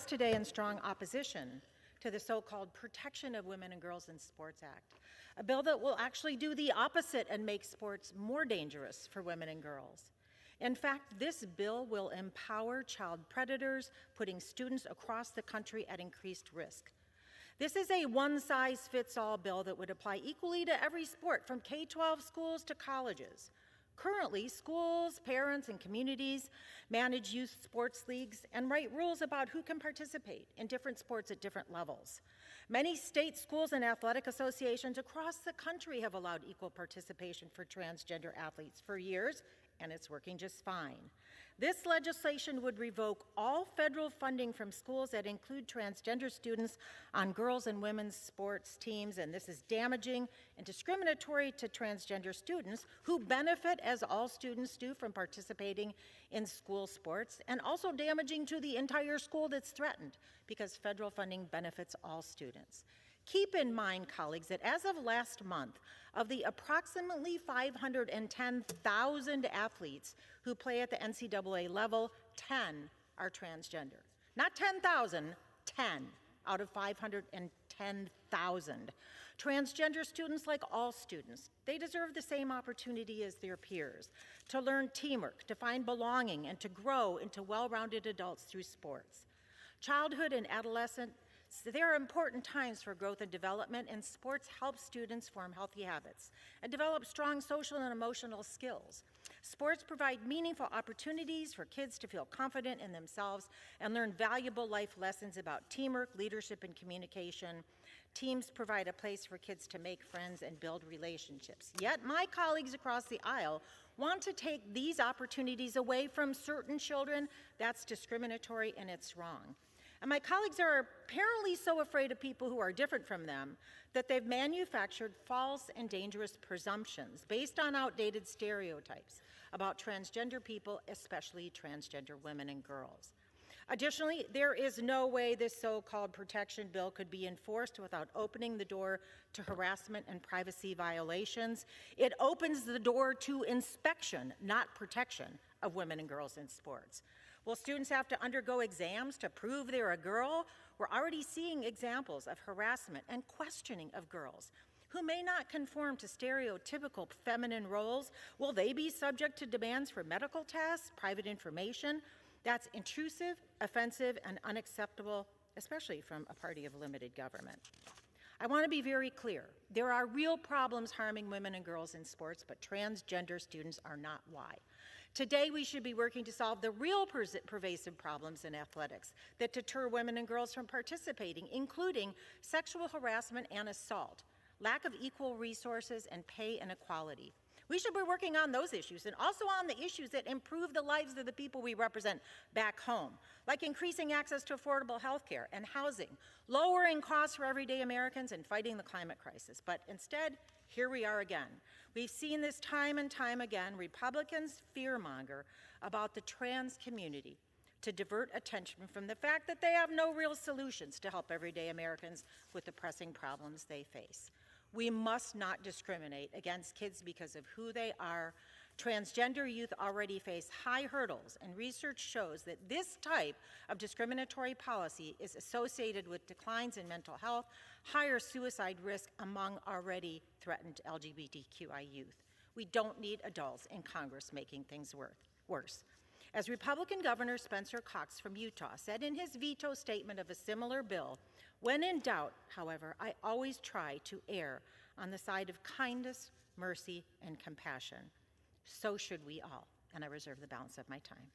rise today in strong opposition to the so-called Protection of Women and Girls in Sports Act, a bill that will actually do the opposite and make sports more dangerous for women and girls. In fact, this bill will empower child predators, putting students across the country at increased risk. This is a one-size-fits-all bill that would apply equally to every sport, from K-12 schools to colleges. Currently, schools, parents, and communities manage youth sports leagues and write rules about who can participate in different sports at different levels. Many state schools and athletic associations across the country have allowed equal participation for transgender athletes for years, and it's working just fine. This legislation would revoke all federal funding from schools that include transgender students on girls' and women's sports teams, and this is damaging and discriminatory to transgender students who benefit, as all students do, from participating in school sports, and also damaging to the entire school that's threatened because federal funding benefits all students. Keep in mind, colleagues, that as of last month, of the approximately 510,000 athletes who play at the NCAA level, 10 are transgender. Not 10,000, 10 out of 510,000. Transgender students, like all students, they deserve the same opportunity as their peers to learn teamwork, to find belonging, and to grow into well-rounded adults through sports. Childhood and adolescence, there are important times for growth and development, and sports help students form healthy habits and develop strong social and emotional skills. Sports provide meaningful opportunities for kids to feel confident in themselves and learn valuable life lessons about teamwork, leadership, and communication. Teams provide a place for kids to make friends and build relationships. Yet my colleagues across the aisle want to take these opportunities away from certain children. That's discriminatory and it's wrong. And my colleagues are apparently so afraid of people who are different from them that they've manufactured false and dangerous presumptions based on outdated stereotypes about transgender people, especially transgender women and girls. Additionally, there is no way this so-called protection bill could be enforced without opening the door to harassment and privacy violations. It opens the door to inspection, not protection, of women and girls in sports. Will students have to undergo exams to prove they're a girl? We're already seeing examples of harassment and questioning of girls who may not conform to stereotypical feminine roles. Will they be subject to demands for medical tests, private information? That's intrusive, offensive, and unacceptable, especially from a party of limited government. I want to be very clear. There are real problems harming women and girls in sports, but transgender students are not why. Today, we should be working to solve the real pervasive problems in athletics that deter women and girls from participating, including sexual harassment and assault, lack of equal resources, and pay inequality. We should be working on those issues and also on the issues that improve the lives of the people we represent back home, like increasing access to affordable health care and housing, lowering costs for everyday Americans, and fighting the climate crisis. But instead, here we are again. We've seen this time and time again. Republicans fearmonger about the trans community to divert attention from the fact that they have no real solutions to help everyday Americans with the pressing problems they face. We must not discriminate against kids because of who they are. Transgender youth already face high hurdles, and research shows that this type of discriminatory policy is associated with declines in mental health, higher suicide risk among already threatened LGBTQI youth. We don't need adults in Congress making things worse. As Republican Governor Spencer Cox from Utah said in his veto statement of a similar bill, when in doubt, however, I always try to err on the side of kindness, mercy, and compassion. So should we all, and I reserve the balance of my time.